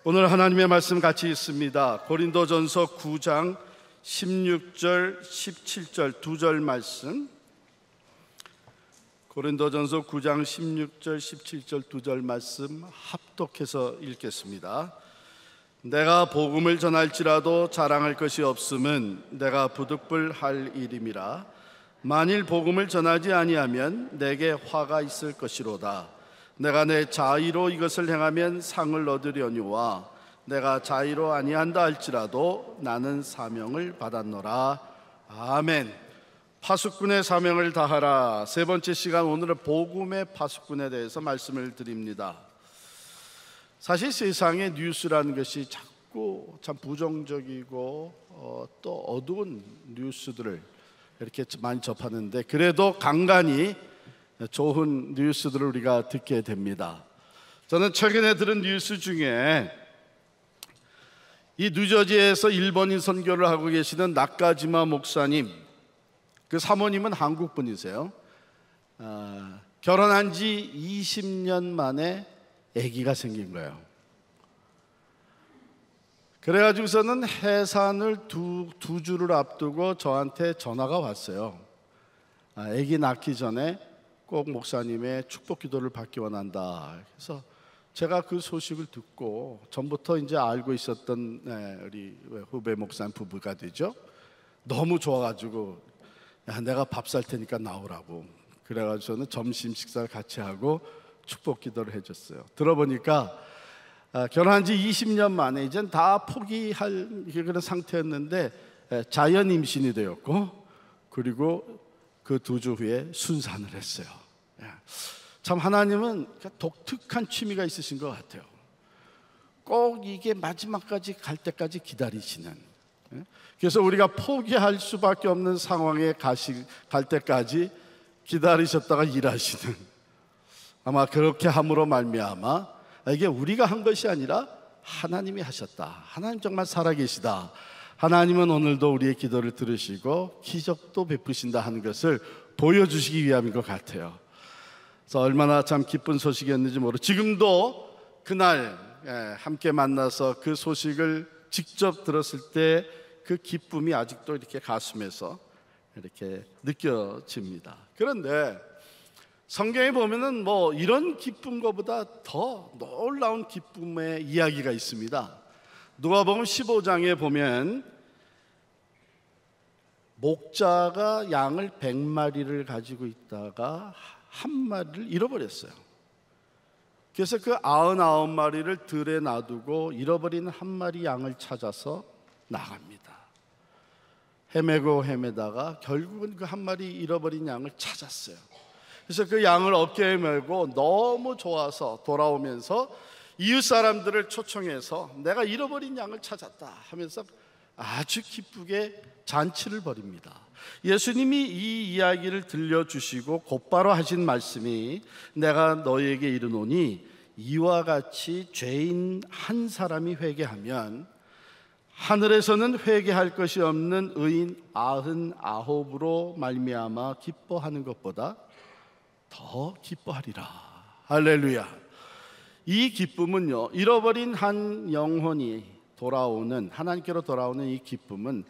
오늘 하나님의 말씀 같이 읽습니다. 고린도전서 9장 16절 17절 두 절 말씀. 고린도전서 9장 16절 17절 두 절 말씀 합독해서 읽겠습니다. 내가 복음을 전할지라도 자랑할 것이 없음은 내가 부득불할 일임이라. 만일 복음을 전하지 아니하면 내게 화가 있을 것이로다. 내가 내 자의로 이것을 행하면 상을 얻으려니와 내가 자의로 아니한다 할지라도 나는 사명을 받았노라. 아멘. 파수꾼의 사명을 다하라. 세 번째 시간, 오늘은 복음의 파수꾼에 대해서 말씀을 드립니다. 사실 세상의 뉴스라는 것이 자꾸 참 부정적이고 또 어두운 뉴스들을 이렇게 많이 접하는데, 그래도 간간히 좋은 뉴스들을 우리가 듣게 됩니다. 저는 최근에 들은 뉴스 중에 이 뉴저지에서 일본인 선교를 하고 계시는 나카지마 목사님, 그 사모님은 한국 분이세요. 결혼한 지 20년 만에 아기가 생긴 거예요. 그래가지고서는 해산을 두 주를 앞두고 저한테 전화가 왔어요. 아기 낳기 전에 꼭 목사님의 축복 기도를 받기 원한다. 그래서 제가 그 소식을 듣고 전부터 이제 알고 있었던 우리 후배 목사님 부부가 되죠. 너무 좋아가지고 내가 밥 살 테니까 나오라고. 그래가지고 저는 점심 식사를 같이 하고 축복 기도를 해줬어요. 들어보니까 결혼한 지 20년 만에 이젠 다 포기할 그런 상태였는데 자연 임신이 되었고, 그리고 그 2주 후에 순산을 했어요. 참 하나님은 독특한 취미가 있으신 것 같아요. 꼭 이게 마지막까지 갈 때까지 기다리시는. 그래서 우리가 포기할 수밖에 없는 상황에 갈 때까지 기다리셨다가 일하시는, 아마 그렇게 함으로 말미암아 이게 우리가 한 것이 아니라 하나님이 하셨다. 하나님 정말 살아계시다. 하나님은 오늘도 우리의 기도를 들으시고 기적도 베푸신다 하는 것을 보여주시기 위함인 것 같아요. 그래서 얼마나 참 기쁜 소식이었는지 지금도 그날 함께 만나서 그 소식을 직접 들었을 때 그 기쁨이 아직도 이렇게 가슴에서 이렇게 느껴집니다. 그런데 성경에 보면은 이런 기쁜 것보다 더 놀라운 기쁨의 이야기가 있습니다. 누가복음 15장에 보면 목자가 양을 100마리를 가지고 있다가 한 마리를 잃어버렸어요. 그래서 그 99마리를 들에 놔두고 잃어버린 한 마리 양을 찾아서 나갑니다. 헤매고 헤매다가 결국은 그 한 마리 잃어버린 양을 찾았어요. 그래서 그 양을 어깨에 메고 너무 좋아서 돌아오면서 이웃 사람들을 초청해서 내가 잃어버린 양을 찾았다 하면서 아주 기쁘게 잔치를 벌입니다. 예수님이 이 이야기를 들려주시고 곧바로 하신 말씀이 내가 너희에게 이르노니 이와 같이 죄인 한 사람이 회개하면 하늘에서는 회개할 것이 없는 의인 99으로 말미암아 기뻐하는 것보다 더 기뻐하리라. 할렐루야. 이 기쁨은요, 잃어버린 한 영혼이 돌아오는, 하나님께로 돌아오는 이 기쁨은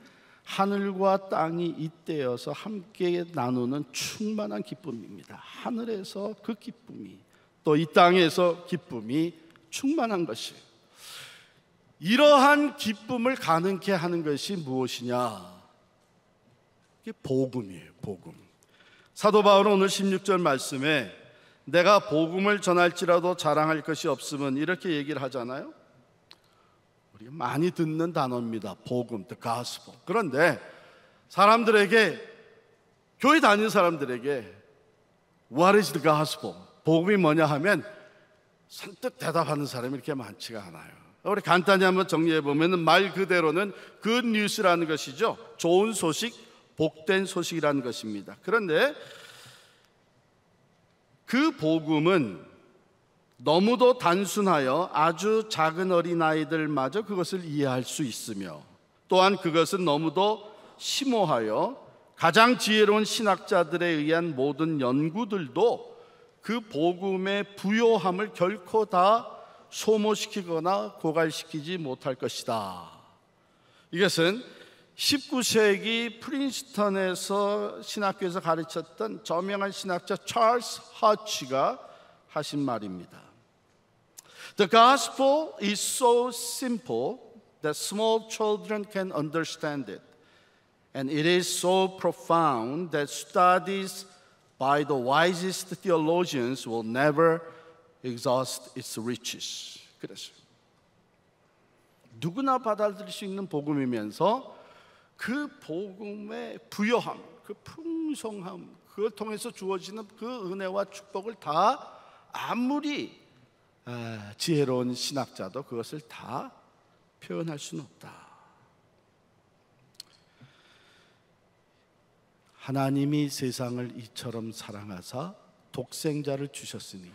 하늘과 땅이 잇대어서 함께 나누는 충만한 기쁨입니다. 하늘에서 그 기쁨이, 또 이 땅에서 기쁨이 충만한 것이에요. 이러한 기쁨을 가능케 하는 것이 무엇이냐? 이게 복음이에요. 복음. 사도 바울은 오늘 16절 말씀에 내가 복음을 전할지라도 자랑할 것이 없음은 이렇게 얘기를 하잖아요. 우리가 많이 듣는 단어입니다. 복음, the gospel. 그런데 사람들에게, 교회 다니는 사람들에게 What is the gospel? 복음이 뭐냐 하면 선뜻 대답하는 사람이 이렇게 많지가 않아요. 우리 간단히 한번 정리해 보면 말 그대로는 good news라는 것이죠. 좋은 소식, 복된 소식이라는 것입니다. 그런데 그 복음은 너무도 단순하여 아주 작은 어린아이들마저 그것을 이해할 수 있으며, 또한 그것은 너무도 심오하여 가장 지혜로운 신학자들에 의한 모든 연구들도 그 복음의 부요함을 결코 다 소모시키거나 고갈시키지 못할 것이다. 이것은 19세기 프린스턴에서 신학교에서 가르쳤던 저명한 신학자 찰스 하치가 하신 말입니다. The gospel is so simple that small children can understand it. And it is so profound that studies by the wisest theologians will never exhaust its riches. 그래서 누구나 받아들일 수 있는 복음이면서 그 복음의 부여함, 그 풍성함, 그걸 통해서 주어지는 그 은혜와 축복을 다 아무리 지혜로운 신학자도 그것을 다 표현할 수는 없다. 하나님이 세상을 이처럼 사랑하사 독생자를 주셨으니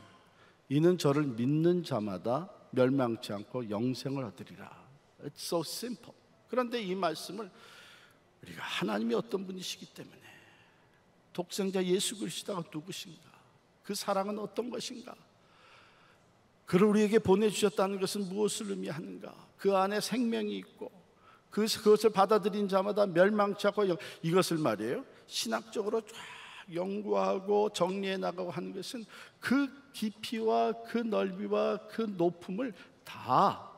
이는 저를 믿는 자마다 멸망치 않고 영생을 얻으리라. It's so simple. 그런데 이 말씀을 우리가 하나님이 어떤 분이시기 때문에 독생자 예수 그리스도가 누구신가? 그 사랑은 어떤 것인가? 그를 우리에게 보내주셨다는 것은 무엇을 의미하는가? 그 안에 생명이 있고 그것을 받아들인 자마다 멸망치 않고 이것을 말이에요. 신학적으로 쫙 연구하고 정리해 나가고 하는 것은 그 깊이와 그 넓이와 그 높음을 다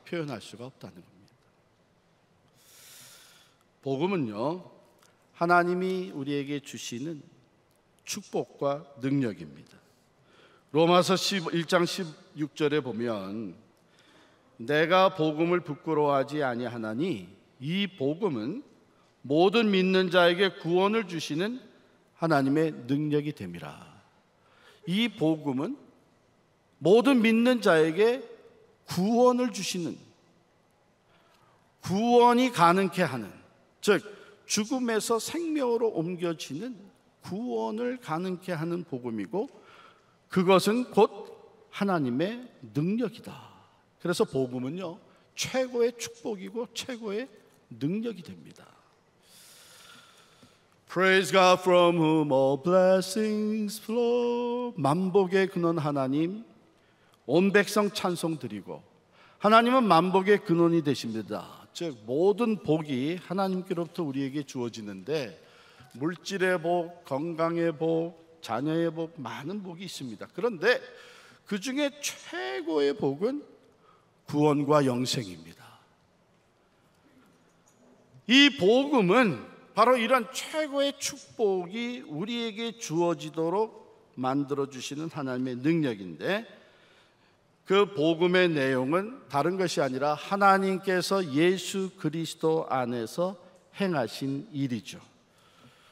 표현할 수가 없다는 겁니다. 복음은요, 하나님이 우리에게 주시는 축복과 능력입니다. 로마서 1장 16절에 보면 내가 복음을 부끄러워하지 아니하나니 이 복음은 모든 믿는 자에게 구원을 주시는 하나님의 능력이 됨이라. 이 복음은 모든 믿는 자에게 구원을 주시는, 구원이 가능케 하는, 즉 죽음에서 생명으로 옮겨지는 구원을 가능케 하는 복음이고 그것은 곧 하나님의 능력이다. 그래서 복음은요, 최고의 축복이고 최고의 능력이 됩니다. Praise God from whom all blessings flow. 만복의 근원 하나님, 온 백성 찬송 드리고 하나님은 만복의 근원이 되십니다. 즉 모든 복이 하나님께로부터 우리에게 주어지는데 물질의 복, 건강의 복, 자녀의 복, 많은 복이 있습니다. 그런데 그 중에 최고의 복은 구원과 영생입니다. 이 복음은 바로 이런 최고의 축복이 우리에게 주어지도록 만들어주시는 하나님의 능력인데 그 복음의 내용은 다른 것이 아니라 하나님께서 예수 그리스도 안에서 행하신 일이죠.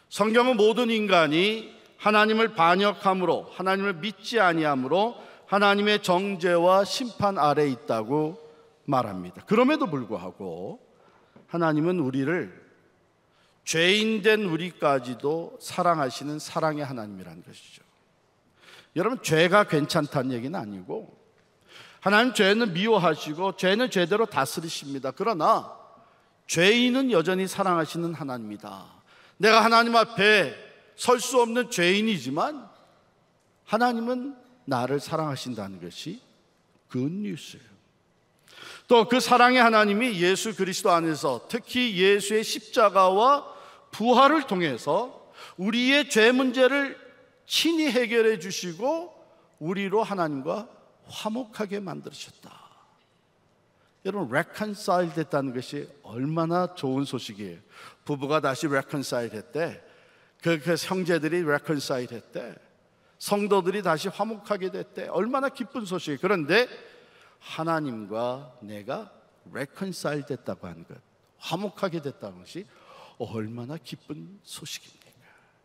성경은 모든 인간이 하나님을 반역함으로, 하나님을 믿지 아니함으로 하나님의 정죄와 심판 아래에 있다고 말합니다. 그럼에도 불구하고 하나님은 우리를 죄인된 우리까지도 사랑하시는 사랑의 하나님이라는 것이죠. 여러분, 죄가 괜찮다는 얘기는 아니고 하나님 죄는 미워하시고 죄는 죄대로 다스리십니다. 그러나 죄인은 여전히 사랑하시는 하나님이다. 내가 하나님 앞에 설 수 없는 죄인이지만 하나님은 나를 사랑하신다는 것이 굿뉴스예요. 또 그 사랑의 하나님이 예수 그리스도 안에서 특히 예수의 십자가와 부활을 통해서 우리의 죄 문제를 친히 해결해 주시고 우리로 하나님과 화목하게 만들으셨다. 여러분, reconcile 됐다는 것이 얼마나 좋은 소식이에요. 부부가 다시 reconcile 했대. 그 형제들이 reconcile 했대. 성도들이 다시 화목하게 됐대. 얼마나 기쁜 소식이에요. 그런데 하나님과 내가 reconcile 됐다고 하는 것, 화목하게 됐다는 것이 얼마나 기쁜 소식입니까?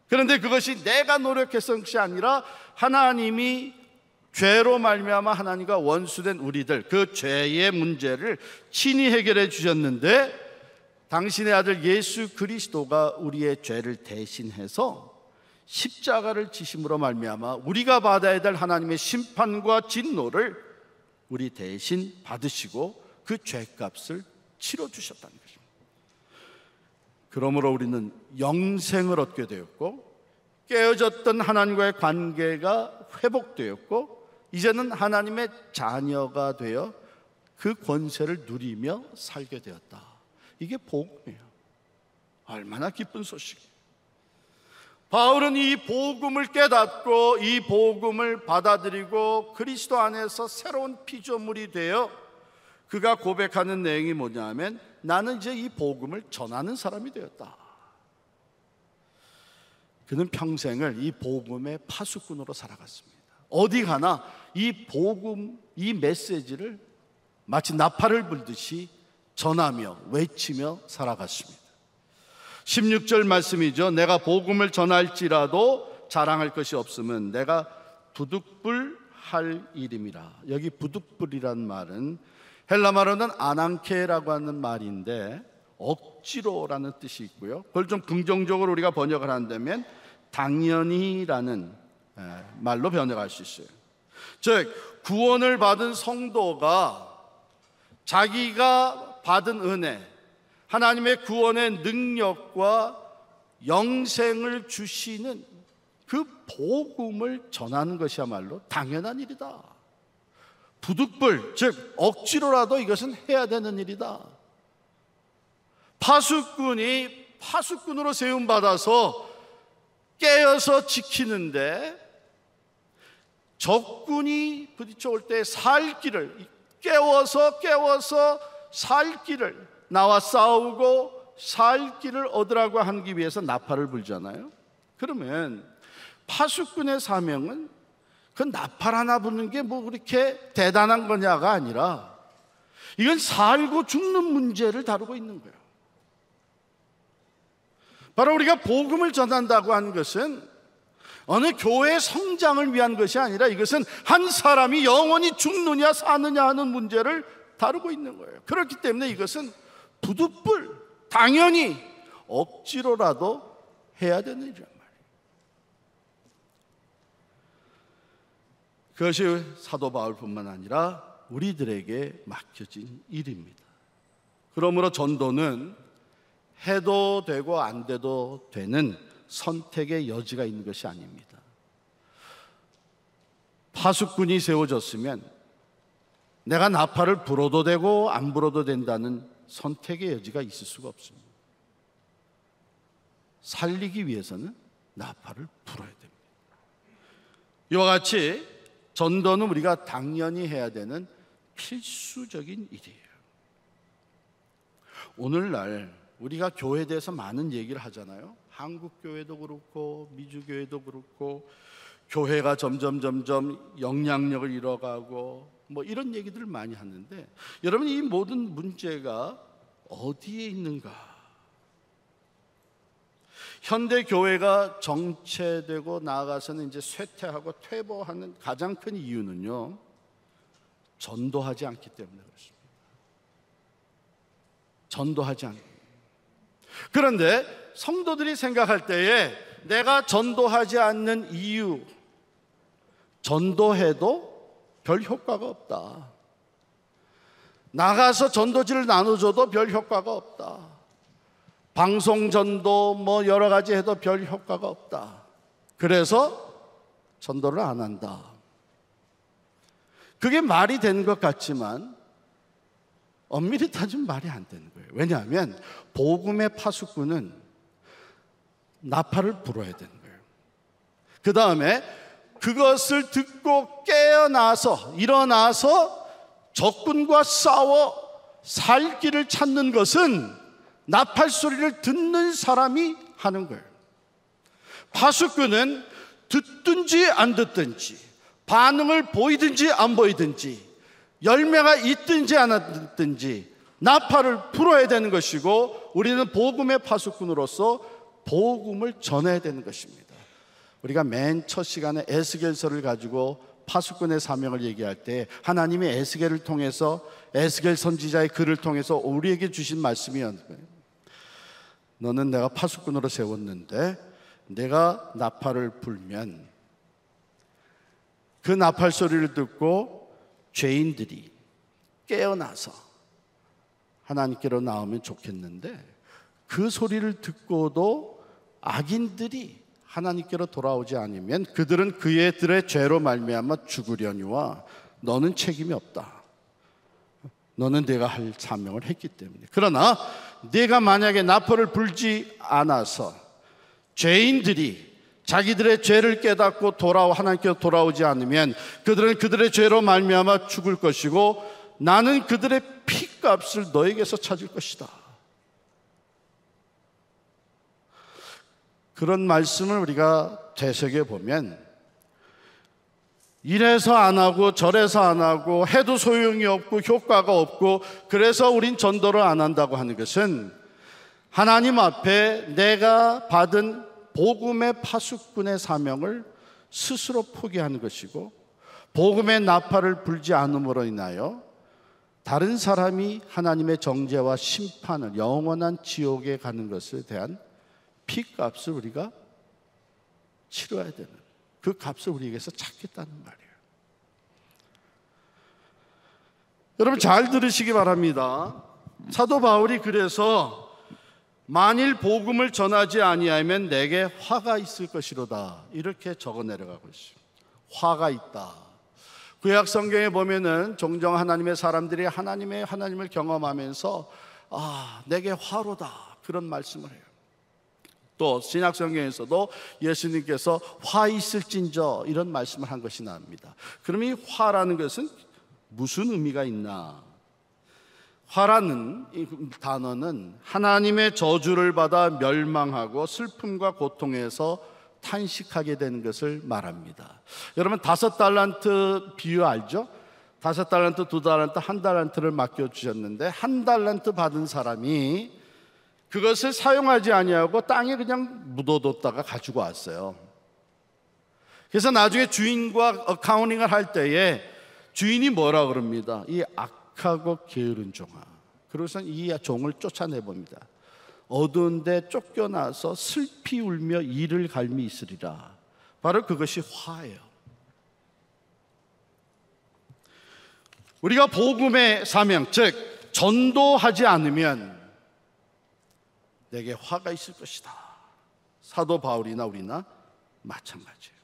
그런데 그것이 내가 노력해서 것이 아니라 하나님이 죄로 말미암아 하나님과 원수된 우리들, 그 죄의 문제를 친히 해결해 주셨는데 당신의 아들 예수 그리스도가 우리의 죄를 대신해서 십자가를 지심으로 말미암아 우리가 받아야 될 하나님의 심판과 진노를 우리 대신 받으시고 그 죄값을 치러주셨다는 것입니다. 그러므로 우리는 영생을 얻게 되었고 깨어졌던 하나님과의 관계가 회복되었고 이제는 하나님의 자녀가 되어 그 권세를 누리며 살게 되었다. 이게 복음이에요. 얼마나 기쁜 소식이에요. 바울은 이 복음을 깨닫고 이 복음을 받아들이고 그리스도 안에서 새로운 피조물이 되어 그가 고백하는 내용이 뭐냐면, 나는 이제 이 복음을 전하는 사람이 되었다. 그는 평생을 이 복음의 파수꾼으로 살아갔습니다. 어디 가나 이 복음, 이 메시지를 마치 나팔을 불듯이 전하며 외치며 살아갔습니다. 16절 말씀이죠. 내가 복음을 전할지라도 자랑할 것이 없으면 내가 부득불할 일임이라. 여기 부득불이란 말은 헬라말로는 아난케라고 하는 말인데 억지로라는 뜻이 있고요. 그걸 좀 긍정적으로 우리가 번역을 한다면 당연히라는 말로 번역할 수 있어요. 즉 구원을 받은 성도가 자기가 받은 은혜, 하나님의 구원의 능력과 영생을 주시는 그 복음을 전하는 것이야말로 당연한 일이다. 부득불, 즉 억지로라도 이것은 해야 되는 일이다. 파수꾼이 파수꾼으로 세움받아서 깨어서 지키는데 적군이 부딪혀올 때 살 길을 깨워서 살 길을 나와 싸우고 살 길을 얻으라고 하기 위해서 나팔을 불잖아요. 그러면 파수꾼의 사명은 그 나팔 하나 부는 게 뭐 그렇게 대단한 거냐가 아니라 이건 살고 죽는 문제를 다루고 있는 거예요. 바로 우리가 복음을 전한다고 하는 것은 어느 교회의 성장을 위한 것이 아니라 이것은 한 사람이 영원히 죽느냐 사느냐 하는 문제를 다루고 있는 거예요. 그렇기 때문에 이것은 부득불, 당연히 억지로라도 해야 되는 일이란 말이에요. 그것이 사도 바울뿐만 아니라 우리들에게 맡겨진 일입니다. 그러므로 전도는 해도 되고 안 돼도 되는 선택의 여지가 있는 것이 아닙니다. 파수꾼이 세워졌으면 내가 나팔을 불어도 되고 안 불어도 된다는 선택의 여지가 있을 수가 없습니다. 살리기 위해서는 나팔을 불어야 됩니다. 이와 같이 전도는 우리가 당연히 해야 되는 필수적인 일이에요. 오늘날 우리가 교회에 대해서 많은 얘기를 하잖아요. 한국 교회도 그렇고 미주 교회도 그렇고 교회가 점점 영향력을 잃어가고 뭐 이런 얘기들을 많이 하는데, 여러분 이 모든 문제가 어디에 있는가? 현대 교회가 정체되고 나아가서는 이제 쇠퇴하고 퇴보하는 가장 큰 이유는요, 전도하지 않기 때문에 그렇습니다. 전도하지 않기. 그런데 성도들이 생각할 때에 내가 전도하지 않는 이유, 전도해도 별 효과가 없다. 나가서 전도지를 나눠줘도 별 효과가 없다. 방송 전도 뭐 여러 가지 해도 별 효과가 없다. 그래서 전도를 안 한다. 그게 말이 되는 것 같지만 엄밀히 따지면 말이 안 되는 거예요. 왜냐하면 복음의 파수꾼은 나팔을 불어야 되는 거예요. 그 다음에 그것을 듣고 깨어나서 일어나서 적군과 싸워 살 길을 찾는 것은 나팔 소리를 듣는 사람이 하는 거예요. 파수꾼은 듣든지 안 듣든지, 반응을 보이든지 안 보이든지, 열매가 있든지 안 있든지 나팔을 불어야 되는 것이고, 우리는 복음의 파수꾼으로서 복음을 전해야 되는 것입니다. 우리가 맨 첫 시간에 에스겔서를 가지고 파수꾼의 사명을 얘기할 때 하나님이 에스겔을 통해서, 에스겔 선지자의 글을 통해서 우리에게 주신 말씀이었어요. 너는 내가 파수꾼으로 세웠는데 내가 나팔을 불면 그 나팔 소리를 듣고 죄인들이 깨어나서 하나님께로 나오면 좋겠는데 그 소리를 듣고도 악인들이 하나님께로 돌아오지 않으면 그들은 그들의 죄로 말미암아 죽으려니와 너는 책임이 없다. 너는 내가 할 사명을 했기 때문에. 그러나 네가 만약에 나팔을 불지 않아서 죄인들이 자기들의 죄를 깨닫고 하나님께로 돌아오지 않으면 그들은 그들의 죄로 말미암아 죽을 것이고 나는 그들의 피값을 너에게서 찾을 것이다. 그런 말씀을 우리가 되새겨 보면 이래서 안 하고 저래서 안 하고 해도 소용이 없고 효과가 없고 그래서 우린 전도를 안 한다고 하는 것은 하나님 앞에 내가 받은 복음의 파수꾼의 사명을 스스로 포기하는 것이고 복음의 나팔을 불지 않음으로 인하여 다른 사람이 하나님의 정죄와 심판을 영원한 지옥에 가는 것에 대한 피값을 우리가 치러야 되는 그 값을 우리에게서 찾겠다는 말이에요. 여러분 잘 들으시기 바랍니다. 사도 바울이 그래서 만일 복음을 전하지 아니하면 내게 화가 있을 것이로다 이렇게 적어 내려가고 있습니다. 화가 있다. 구약 성경에 보면은 종종 하나님의 사람들이 하나님을 경험하면서 내게 화로다 그런 말씀을 해요. 또 신약 성경에서도 예수님께서 화 있을진저 이런 말씀을 한 것이 나옵니다. 그럼 이 화라는 것은 무슨 의미가 있나? 화라는 이 단어는 하나님의 저주를 받아 멸망하고 슬픔과 고통에서 탄식하게 되는 것을 말합니다. 여러분 5달란트 비유 알죠? 5달란트, 2달란트, 1달란트를 맡겨주셨는데 1달란트 받은 사람이 그것을 사용하지 아니하고 땅에 그냥 묻어뒀다가 가지고 왔어요. 그래서 나중에 주인과 어카운팅을 할 때에 주인이 뭐라 그럽니다. 이 악하고 게으른 종아. 그래서 이 종을 쫓아내봅니다. 어두운 데 쫓겨나서 슬피 울며 이를 갈미 있으리라. 바로 그것이 화예요. 우리가 복음의 사명, 즉 전도하지 않으면 내게 화가 있을 것이다. 사도 바울이나 우리나 마찬가지예요.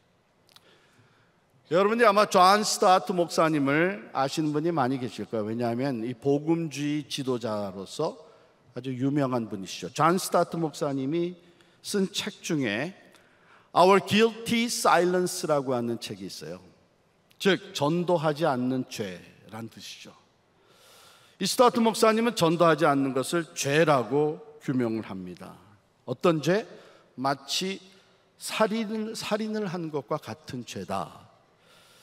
여러분들이 아마 존 스타트 목사님을 아시는 분이 많이 계실 거예요. 왜냐하면 이 복음주의 지도자로서 아주 유명한 분이시죠. 존 스타트 목사님이 쓴 책 중에 Our Guilty Silence라고 하는 책이 있어요. 즉 전도하지 않는 죄란 뜻이죠. 이 스타트 목사님은 전도하지 않는 것을 죄라고 규명을 합니다. 어떤 죄? 마치 살인을 한 것과 같은 죄다.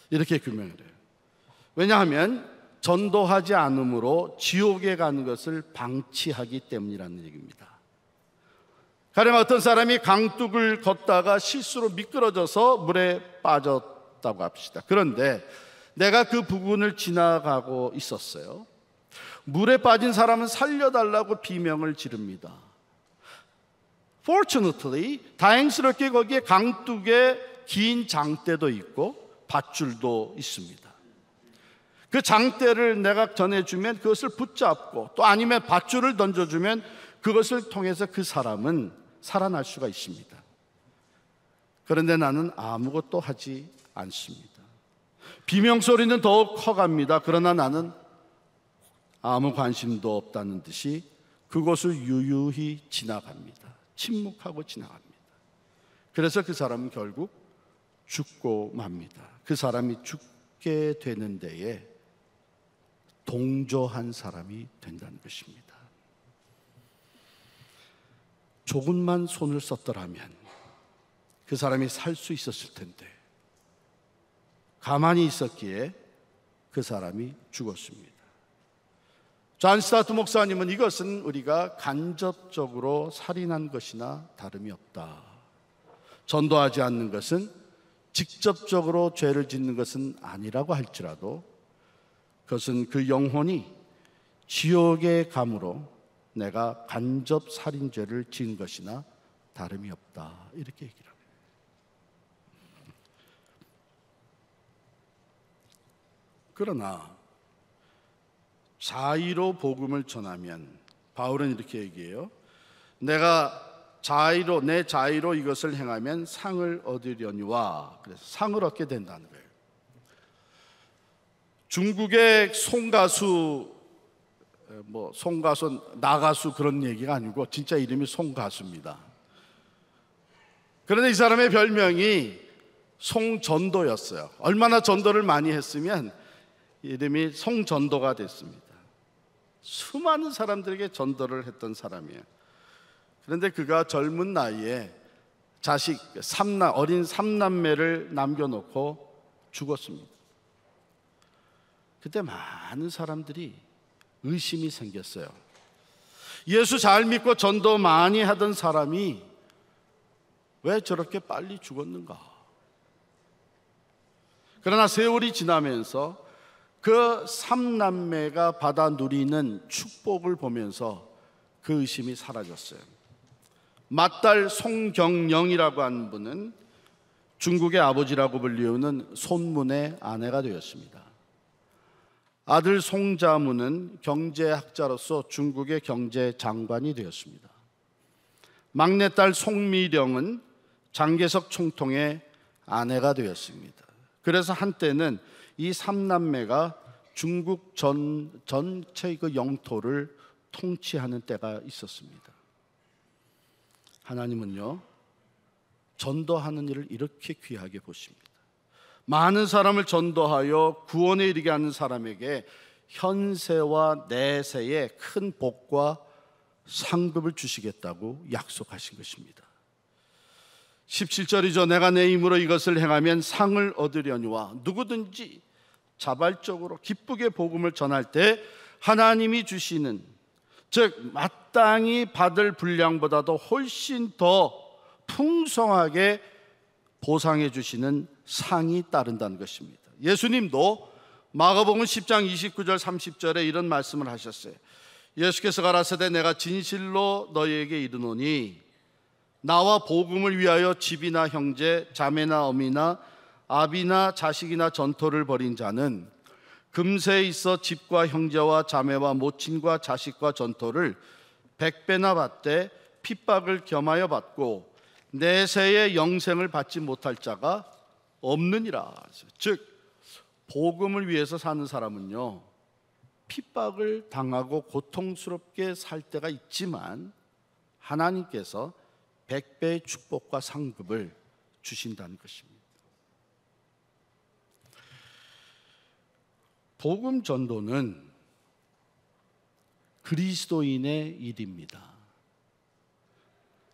이렇게 규명을 해요. 왜냐하면 전도하지 않음으로 지옥에 가는 것을 방치하기 때문이라는 얘기입니다. 가령 어떤 사람이 강둑을 걷다가 실수로 미끄러져서 물에 빠졌다고 합시다. 그런데 내가 그 부근을 지나가고 있었어요. 물에 빠진 사람은 살려달라고 비명을 지릅니다. Fortunately, 다행스럽게 거기에 강둑에 긴 장대도 있고 밧줄도 있습니다. 그 장대를 내가 전해주면 그것을 붙잡고 또 아니면 밧줄을 던져주면 그것을 통해서 그 사람은 살아날 수가 있습니다. 그런데 나는 아무것도 하지 않습니다. 비명소리는 더욱 커갑니다. 그러나 나는 아무 관심도 없다는 듯이 그곳을 유유히 지나갑니다. 침묵하고 지나갑니다. 그래서 그 사람은 결국 죽고 맙니다. 그 사람이 죽게 되는 데에 동조한 사람이 된다는 것입니다. 조금만 손을 썼더라면 그 사람이 살 수 있었을 텐데 가만히 있었기에 그 사람이 죽었습니다. 존 스타트 목사님은 이것은 우리가 간접적으로 살인한 것이나 다름이 없다. 전도하지 않는 것은 직접적으로 죄를 짓는 것은 아니라고 할지라도 그것은 그 영혼이 지옥에 감으로 내가 간접 살인죄를 지은 것이나 다름이 없다. 이렇게 얘기를 합니다. 그러나 자의로 복음을 전하면 바울은 이렇게 얘기해요. 내가 자의로 내 자의로 이것을 행하면 상을 얻으려니와. 그래서 상을 얻게 된다는 거예요. 중국의 송가수, 송가수 나가수 그런 얘기가 아니고 진짜 이름이 송가수입니다. 그런데 이 사람의 별명이 송전도였어요. 얼마나 전도를 많이 했으면 이름이 송전도가 됐습니다. 수많은 사람들에게 전도를 했던 사람이에요. 그런데 그가 젊은 나이에 자식 어린 삼남매를 남겨놓고 죽었습니다. 그때 많은 사람들이 의심이 생겼어요. 예수 잘 믿고 전도 많이 하던 사람이 왜 저렇게 빨리 죽었는가? 그러나 세월이 지나면서 그 삼남매가 받아 누리는 축복을 보면서 그 의심이 사라졌어요. 맏딸 송경영이라고 하는 분은 중국의 아버지라고 불리우는 손문의 아내가 되었습니다. 아들 송자문은 경제학자로서 중국의 경제장관이 되었습니다. 막내딸 송미령은 장개석 총통의 아내가 되었습니다. 그래서 한때는 이 삼남매가 중국 전체 그 영토를 통치하는 때가 있었습니다. 하나님은요, 전도하는 일을 이렇게 귀하게 보십니다. 많은 사람을 전도하여 구원에 이르게 하는 사람에게 현세와 내세의 큰 복과 상급을 주시겠다고 약속하신 것입니다. 17절이죠. 내가 내 힘으로 이것을 행하면 상을 얻으려니와. 누구든지 자발적으로 기쁘게 복음을 전할 때 하나님이 주시는, 즉 마땅히 받을 분량보다도 훨씬 더 풍성하게 보상해 주시는 상이 따른다는 것입니다. 예수님도 마가복음 10장 29절 30절에 이런 말씀을 하셨어요. 예수께서 가라사대 내가 진실로 너희에게 이르노니 나와 복음을 위하여 집이나 형제 자매나 어미나 아비나 자식이나 전토를 벌인 자는 금세에 있어 집과 형제와 자매와 모친과 자식과 전토를 100배나 받되 핍박을 겸하여 받고 내세의 영생을 받지 못할 자가 없느니라. 즉 복음을 위해서 사는 사람은요, 핍박을 당하고 고통스럽게 살 때가 있지만 하나님께서 100배의 축복과 상급을 주신다는 것입니다. 복음 전도는 그리스도인의 일입니다.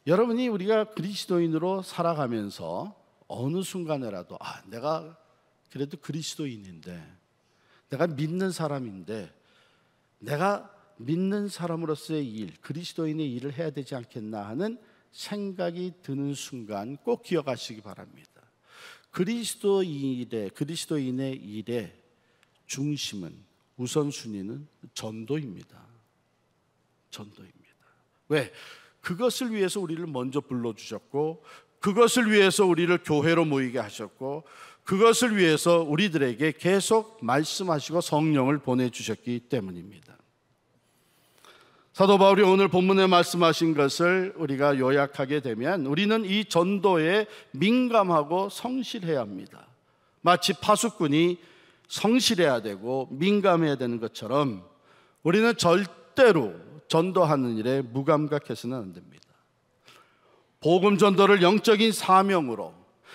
여러분이 우리가 그리스도인으로 살아가면서 어느 순간에라도 내가 그래도 그리스도인인데, 내가 믿는 사람인데, 내가 믿는 사람으로서의 일, 그리스도인의 일을 해야 되지 않겠나 하는 생각이 드는 순간 꼭 기억하시기 바랍니다. 그리스도인의 일의 중심은, 우선순위는 전도입니다. 전도입니다. 왜? 그것을 위해서 우리를 먼저 불러주셨고, 그것을 위해서 우리를 교회로 모이게 하셨고, 그것을 위해서 우리들에게 계속 말씀하시고 성령을 보내주셨기 때문입니다. 사도 바울이 오늘 본문에 말씀하신 것을 우리가 요약하게 되면 우리는 이 전도에 민감하고 성실해야 합니다. 마치 파수꾼이 성실해야 되고 민감해야 되는 것처럼 우리는 절대로 전도하는 일에 무감각해서는 안 됩니다. 복음 전도를 영적인 사명으로,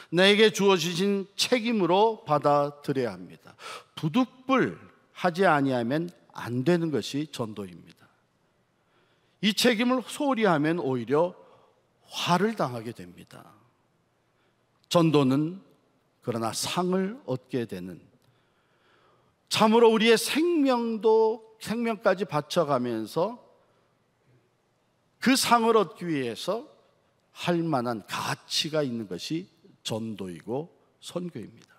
내게 주어지신 책임으로 받아들여야 합니다. 부득불 하지 아니하면 안 되는 것이 전도입니다. 이 책임을 소홀히 하면 오히려 화를 당하게 됩니다. 전도는 그러나 상을 얻게 되는, 참으로 우리의 생명까지 바쳐가면서 그 상을 얻기 위해서 할 만한 가치가 있는 것이 전도이고 선교입니다.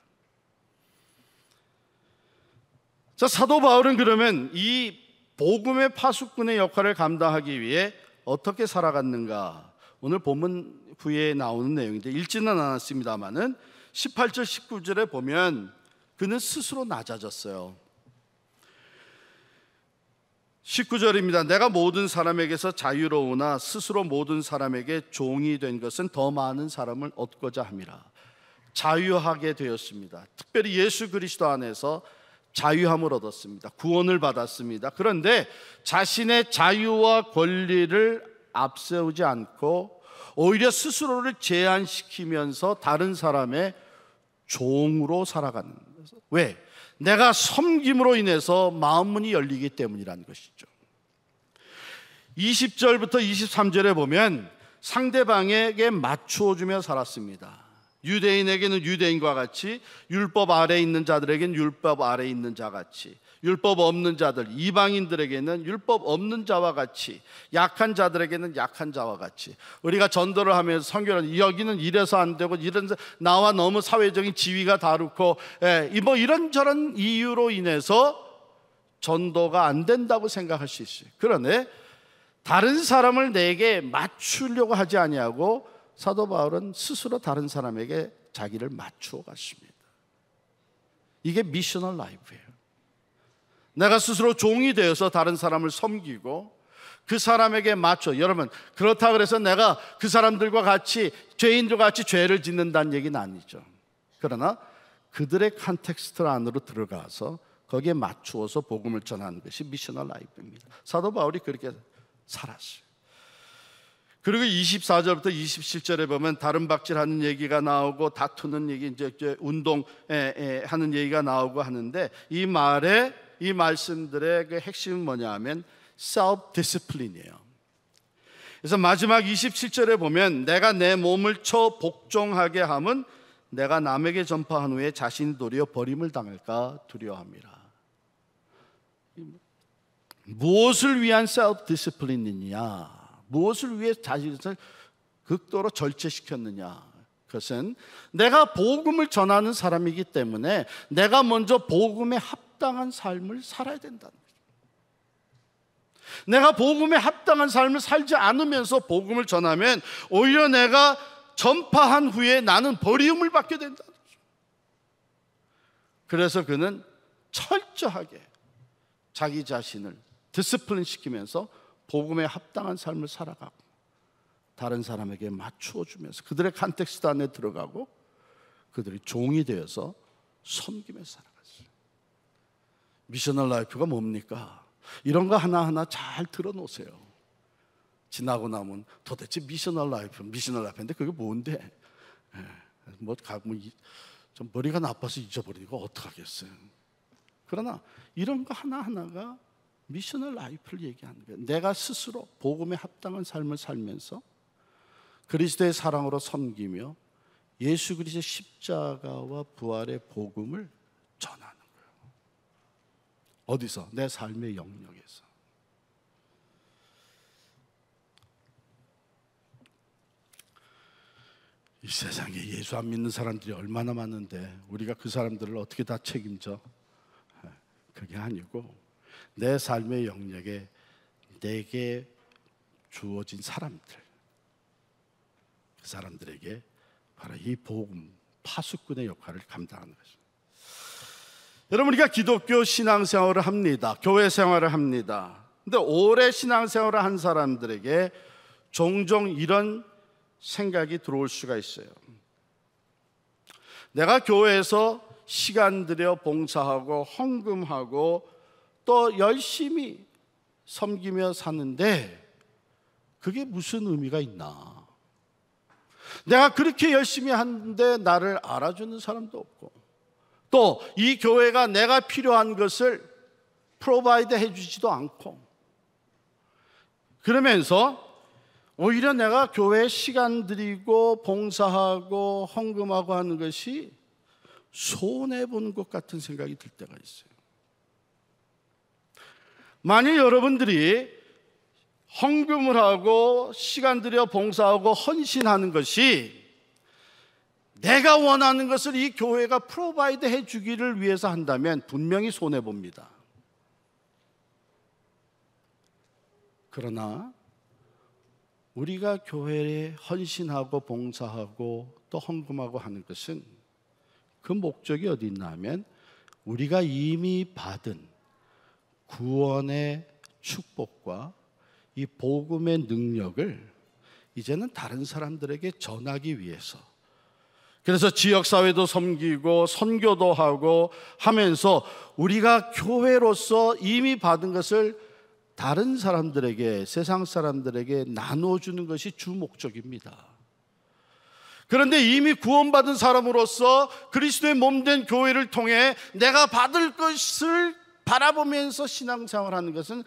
자, 사도 바울은 그러면 이 복음의 파수꾼의 역할을 감당하기 위해 어떻게 살아갔는가? 오늘 본문 후에 나오는 내용인데 읽지는 않았습니다만은 18절 19절에 보면 그는 스스로 낮아졌어요. 19절입니다. 내가 모든 사람에게서 자유로우나 스스로 모든 사람에게 종이 된 것은 더 많은 사람을 얻고자 함이라. 자유하게 되었습니다. 특별히 예수 그리스도 안에서 자유함을 얻었습니다. 구원을 받았습니다. 그런데 자신의 자유와 권리를 앞세우지 않고 오히려 스스로를 제한시키면서 다른 사람의 종으로 살아가는 거죠. 왜? 내가 섬김으로 인해서 마음 문이 열리기 때문이라는 것이죠. 20절부터 23절에 보면 상대방에게 맞추어주며 살았습니다. 유대인에게는 유대인과 같이, 율법 아래에 있는 자들에게는 율법 아래에 있는 자 같이, 율법 없는 자들, 이방인들에게는 율법 없는 자와 같이, 약한 자들에게는 약한 자와 같이. 우리가 전도를 하면서 선교를, 여기는 이래서 안 되고, 이런 나와 너무 사회적인 지위가 다르고, 뭐 이런저런 이유로 인해서 전도가 안 된다고 생각할 수 있어요. 그런데 다른 사람을 내게 맞추려고 하지 아니하고 사도 바울은 스스로 다른 사람에게 자기를 맞추어 갔습니다. 이게 미셔널 라이프예요. 내가 스스로 종이 되어서 다른 사람을 섬기고 그 사람에게 맞춰. 여러분, 그렇다 그래서 내가 그 사람들과 같이, 죄인들과 같이 죄를 짓는다는 얘기는 아니죠. 그러나 그들의 컨텍스트 안으로 들어가서 거기에 맞추어서 복음을 전하는 것이 미셔널 라이프입니다. 사도 바울이 그렇게 살았어요. 그리고 24절부터 27절에 보면 다른 박질하는 얘기가 나오고 다투는 얘기, 이제 운동하는 얘기가 나오고 하는데, 이 말씀들의 그 핵심은 뭐냐 하면 self discipline이에요. 그래서 마지막 27절에 보면 내가 내 몸을 쳐 복종하게 함은 내가 남에게 전파한 후에 자신이 도리어 버림을 당할까 두려워합니다. 무엇을 위한 self discipline이냐, 무엇을 위해 자신을 극도로 절제시켰느냐, 그것은 내가 복음을 전하는 사람이기 때문에 내가 먼저 복음에 합당한 삶을 살아야 된다는 거죠. 내가 복음에 합당한 삶을 살지 않으면서 복음을 전하면 오히려 내가 전파한 후에 나는 버림을 받게 된다는 거죠. 그래서 그는 철저하게 자기 자신을 디스플린 시키면서 복음에 합당한 삶을 살아가고 다른 사람에게 맞추어 주면서 그들의 컨텍스트 안에 들어가고 그들이 종이 되어서 섬기며 살아갔어요. 미셔널 라이프가 뭡니까? 이런 거 하나하나 잘 들어놓으세요. 지나고 나면 도대체 미셔널 라이프인데 그게 뭔데? 좀 머리가 나빠서 잊어버리고 어떡하겠어요. 그러나 이런 거 하나하나가 미셔널 라이프를 얘기하는 거예요. 내가 스스로 복음에 합당한 삶을 살면서 그리스도의 사랑으로 섬기며 예수 그리스도의 십자가와 부활의 복음을 전하는 거예요. 어디서? 내 삶의 영역에서. 이 세상에 예수 안 믿는 사람들이 얼마나 많은데 우리가 그 사람들을 어떻게 다 책임져? 그게 아니고 내 삶의 영역에 내게 주어진 사람들, 그 사람들에게 바로 이 복음, 파수꾼의 역할을 감당하는 것입니다. 여러분, 우리가 기독교 신앙생활을 합니다. 교회 생활을 합니다. 근데 오래 신앙생활을 한 사람들에게 종종 이런 생각이 들어올 수가 있어요. 내가 교회에서 시간 들여 봉사하고 헌금하고 또 열심히 섬기며 사는데 그게 무슨 의미가 있나? 내가 그렇게 열심히 하는데 나를 알아주는 사람도 없고 또 이 교회가 내가 필요한 것을 프로바이드 해주지도 않고 그러면서 오히려 내가 교회에 시간 들이고 봉사하고 헌금하고 하는 것이 손해보는 것 같은 생각이 들 때가 있어요. 만일 여러분들이 헌금을 하고 시간 들여 봉사하고 헌신하는 것이 내가 원하는 것을 이 교회가 프로바이드 해주기를 위해서 한다면 분명히 손해봅니다. 그러나 우리가 교회에 헌신하고 봉사하고 또 헌금하고 하는 것은 그 목적이 어디 있나 하면 우리가 이미 받은 구원의 축복과 이 복음의 능력을 이제는 다른 사람들에게 전하기 위해서, 그래서 지역사회도 섬기고 선교도 하고 하면서 우리가 교회로서 이미 받은 것을 다른 사람들에게, 세상 사람들에게 나눠주는 것이 주 목적입니다. 그런데 이미 구원받은 사람으로서 그리스도의 몸된 교회를 통해 내가 받을 것을 바라보면서 신앙생활하는 것은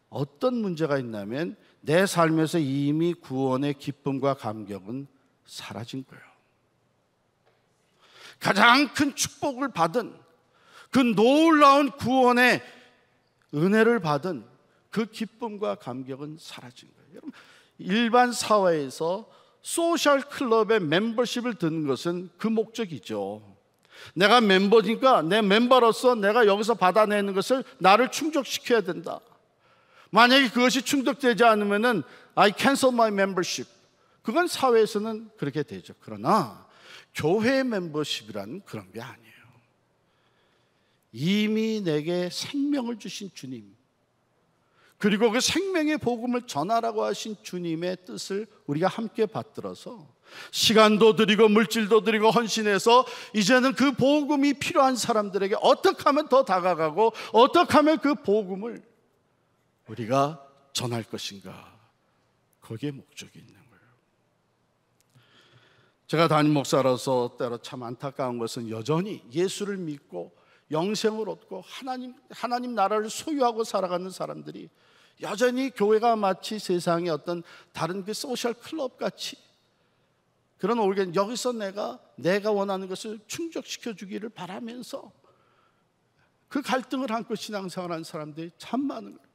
어떤 문제가 있냐면, 내 삶에서 이미 구원의 기쁨과 감격은 사라진 거예요. 가장 큰 축복을 받은, 그 놀라운 구원의 은혜를 받은 그 기쁨과 감격은 사라진 거예요. 여러분, 일반 사회에서 소셜 클럽의 멤버십을 드는 것은 그 목적이죠. 내가 멤버니까 내 멤버로서 내가 여기서 받아내는 것을 나를 충족시켜야 된다. 만약에 그것이 충족되지 않으면은 I cancel my membership. 그건 사회에서는 그렇게 되죠. 그러나 교회 멤버십이란 그런 게 아니에요. 이미 내게 생명을 주신 주님, 그리고 그 생명의 복음을 전하라고 하신 주님의 뜻을 우리가 함께 받들어서 시간도 드리고 물질도 드리고 헌신해서 이제는 그 복음이 필요한 사람들에게 어떻게 하면 더 다가가고 어떻게 하면 그 복음을 우리가 전할 것인가, 거기에 목적이 있는 거예요. 제가 담임 목사로서 때로 참 안타까운 것은 여전히 예수를 믿고 영생을 얻고 하나님 나라를 소유하고 살아가는 사람들이 여전히 교회가 마치 세상의 어떤 다른 그 소셜 클럽 같이, 그런 올게 여기서 내가 원하는 것을 충족시켜 주기를 바라면서 그 갈등을 안고 신앙생활하는 사람들이 참 많은 거예요.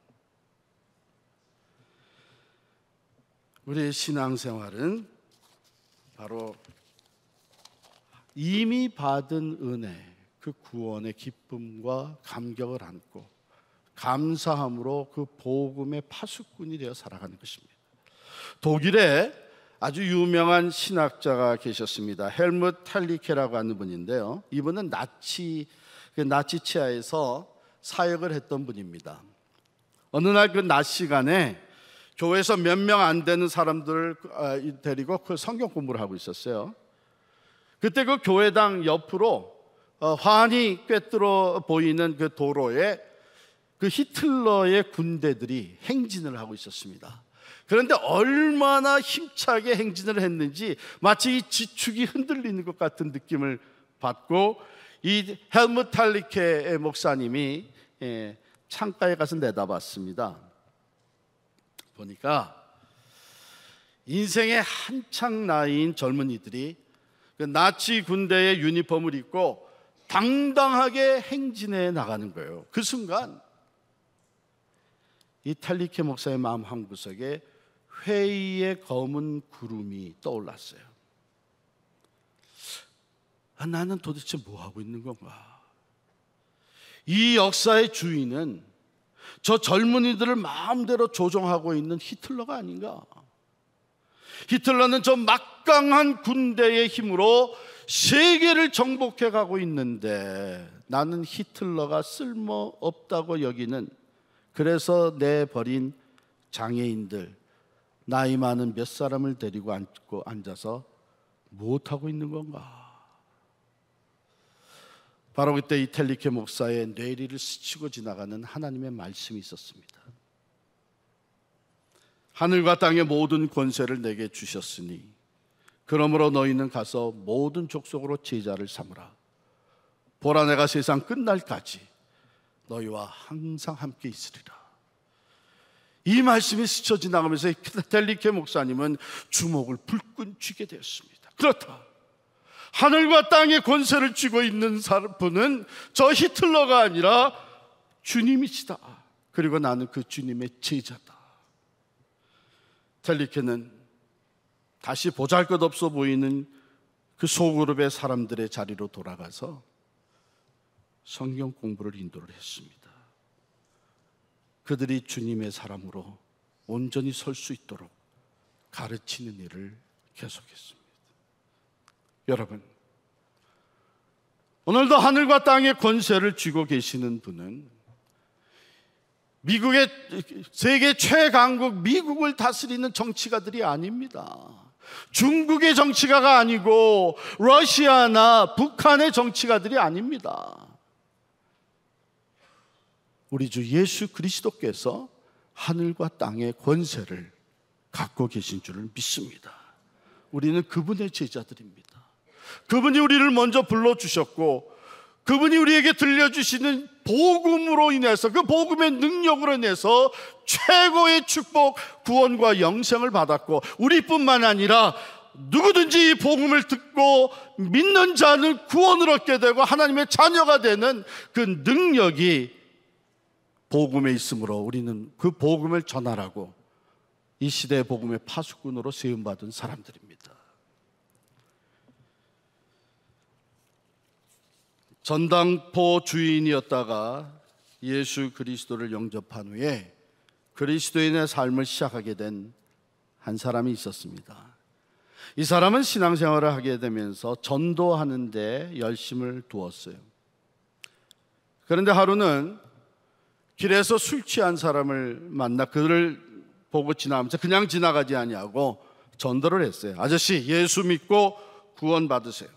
우리의 신앙생활은 바로 이미 받은 은혜, 그 구원의 기쁨과 감격을 안고 감사함으로 그 복음의 파수꾼이 되어 살아가는 것입니다. 독일에 아주 유명한 신학자가 계셨습니다. 헬무트 탈리케라고 하는 분인데요, 이분은 나치 치하에서 사역을 했던 분입니다. 어느 날 그 낮 시간에 교회에서 몇 명 안 되는 사람들을 데리고 그 성경 공부를 하고 있었어요. 그때 그 교회당 옆으로 환히 꿰뚫어 보이는 그 도로에 그 히틀러의 군대들이 행진을 하고 있었습니다. 그런데 얼마나 힘차게 행진을 했는지 마치 이 지축이 흔들리는 것 같은 느낌을 받고, 이 헬무트 탈리케 목사님이 창가에 가서 내다봤습니다. 보니까 인생의 한창 나이인 젊은이들이 그 나치 군대의 유니폼을 입고 당당하게 행진해 나가는 거예요. 그 순간 이 탈리케 목사의 마음 한구석에 회의의 검은 구름이 떠올랐어요. 나는 도대체 뭐 하고 있는 건가? 이 역사의 주인은 저 젊은이들을 마음대로 조종하고 있는 히틀러가 아닌가? 히틀러는 저 막강한 군대의 힘으로 세계를 정복해 가고 있는데 나는 히틀러가 쓸모없다고 여기는, 그래서 내버린 장애인들, 나이 많은 몇 사람을 데리고 앉아서 무엇하고 있는 건가? 바로 그때 이 탈리케 목사의 뇌리를 스치고 지나가는 하나님의 말씀이 있었습니다. 하늘과 땅의 모든 권세를 내게 주셨으니 그러므로 너희는 가서 모든 족속으로 제자를 삼으라. 보라, 내가 세상 끝날까지 너희와 항상 함께 있으리라. 이 말씀이 스쳐 지나가면서 탈리케 목사님은 주먹을 불끈 쥐게 되었습니다. 그렇다, 하늘과 땅의 권세를 쥐고 있는 분은 저 히틀러가 아니라 주님이시다. 그리고 나는 그 주님의 제자다. 탈리케는 다시 보잘것없어 보이는 그 소그룹의 사람들의 자리로 돌아가서 성경 공부를 인도를 했습니다. 그들이 주님의 사람으로 온전히 설 수 있도록 가르치는 일을 계속했습니다. 여러분, 오늘도 하늘과 땅의 권세를 쥐고 계시는 분은 미국의 세계 최강국 미국을 다스리는 정치가들이 아닙니다. 중국의 정치가가 아니고 러시아나 북한의 정치가들이 아닙니다. 우리 주 예수 그리스도께서 하늘과 땅의 권세를 갖고 계신 줄을 믿습니다. 우리는 그분의 제자들입니다. 그분이 우리를 먼저 불러주셨고, 그분이 우리에게 들려주시는 복음으로 인해서, 그 복음의 능력으로 인해서 최고의 축복, 구원과 영생을 받았고, 우리뿐만 아니라 누구든지 이 복음을 듣고 믿는 자는 구원을 얻게 되고 하나님의 자녀가 되는 그 능력이 복음에 있으므로 우리는 그 복음을 전하라고 이 시대의 복음의 파수꾼으로 세움받은 사람들입니다. 전당포 주인이었다가 예수 그리스도를 영접한 후에 그리스도인의 삶을 시작하게 된 한 사람이 있었습니다. 이 사람은 신앙생활을 하게 되면서 전도하는 데 열심을 두었어요. 그런데 하루는 길에서 술 취한 사람을 만나 그를 보고 지나가면서 그냥 지나가지 아니하고 전도를 했어요. 아저씨, 예수 믿고 구원 받으세요.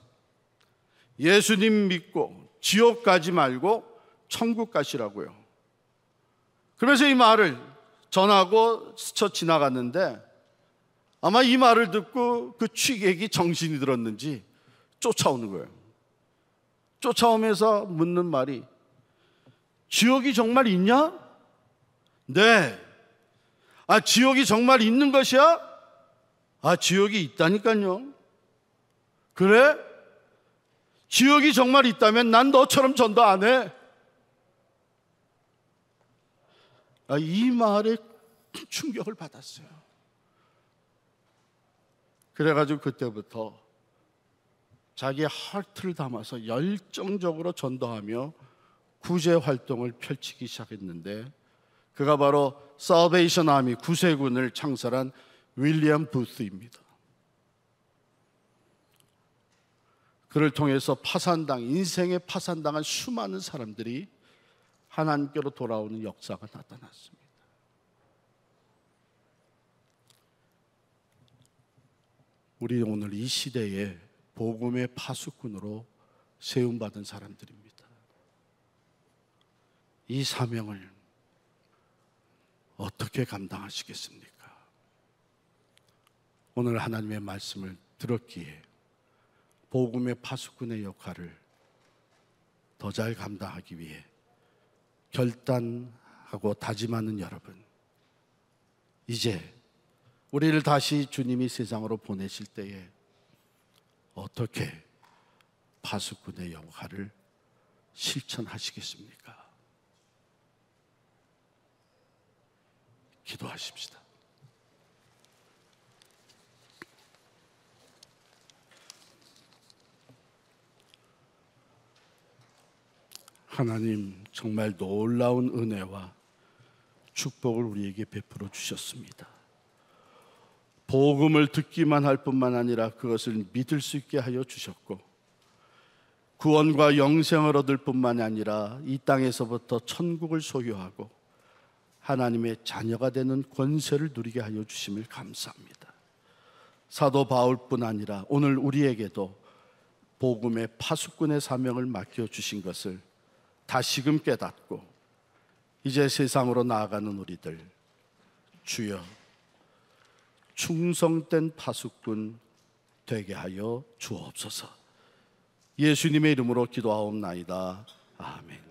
예수님 믿고 지옥 가지 말고 천국 가시라고요. 그래서 이 말을 전하고 스쳐 지나갔는데, 아마 이 말을 듣고 그 취객이 정신이 들었는지 쫓아오는 거예요. 쫓아오면서 묻는 말이, 지옥이 정말 있냐? 네. 아, 지옥이 정말 있는 것이야? 아, 지옥이 있다니까요. 그래? 지옥이 정말 있다면 난 너처럼 전도 안 해. 이 말에 충격을 받았어요. 그래가지고 그때부터 자기의 하트를 담아서 열정적으로 전도하며 구제 활동을 펼치기 시작했는데, 그가 바로 살베이션 아미 구세군을 창설한 윌리엄 부스입니다. 그를 통해서 인생에 파산당한 수많은 사람들이 하나님께로 돌아오는 역사가 나타났습니다. 우리 오늘 이 시대에 복음의 파수꾼으로 세움받은 사람들입니다. 이 사명을 어떻게 감당하시겠습니까? 오늘 하나님의 말씀을 들었기에 복음의 파수꾼의 역할을 더 잘 감당하기 위해 결단하고 다짐하는 여러분, 이제 우리를 다시 주님이 세상으로 보내실 때에 어떻게 파수꾼의 역할을 실천하시겠습니까? 기도하십시다. 하나님, 정말 놀라운 은혜와 축복을 우리에게 베풀어 주셨습니다. 복음을 듣기만 할 뿐만 아니라 그것을 믿을 수 있게 하여 주셨고, 구원과 영생을 얻을 뿐만 아니라 이 땅에서부터 천국을 소유하고 하나님의 자녀가 되는 권세를 누리게 하여 주심을 감사합니다. 사도 바울뿐 아니라 오늘 우리에게도 복음의 파수꾼의 사명을 맡겨주신 것을 다시금 깨닫고 이제 세상으로 나아가는 우리들, 주여 충성된 파수꾼 되게 하여 주옵소서. 예수님의 이름으로 기도하옵나이다. 아멘.